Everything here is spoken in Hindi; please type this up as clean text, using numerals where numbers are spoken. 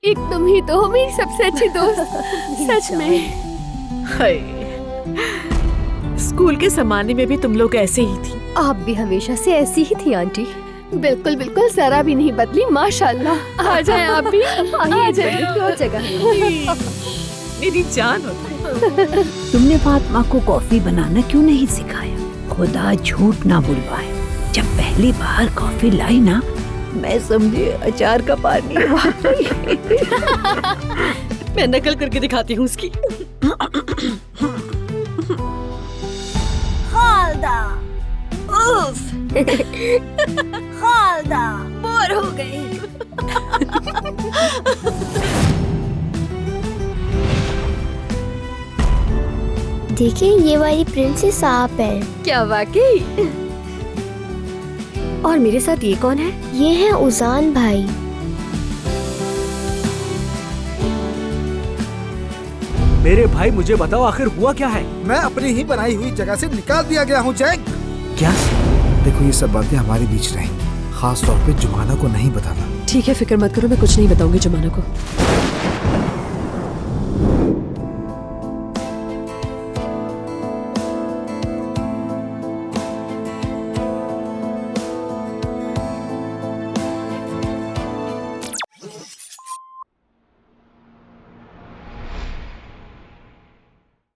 एक तुम ही तो हो मेरी सबसे अच्छी दोस्त। सच में। हाय, स्कूल के जमाने में भी तुम लोग ऐसे ही थी। आप भी हमेशा से ऐसी ही थी आंटी। बिल्कुल बिल्कुल, जरा भी नहीं बदली माशाल्लाह। आ जाए आप भी, आ जाए। और जगह मेरी जान हो तुम। तुमने फातिमा को कॉफी बनाना क्यों नहीं सिखाया? खुदा झूठ ना बुलवाए, जब पहली बार कॉफी लाई ना, मैं समझी अचार का पानी। मैं नकल करके दिखाती हूँ उसकी। खालदा, उफ, खालदा, बोर हो गई। देखिए ये वाली प्रिंट से सांप है। क्या वाकई? और मेरे साथ ये कौन है? ये है उजान भाई। मेरे भाई मुझे बताओ आखिर हुआ क्या है? मैं अपनी ही बनाई हुई जगह से निकाल दिया गया हूँ जैक। क्या? देखो ये सब बातें हमारे बीच रहेंगी, खास तौर पे जुमाना को नहीं बताना। ठीक है, फिक्र मत करो, मैं कुछ नहीं बताऊंगी जुमाना को।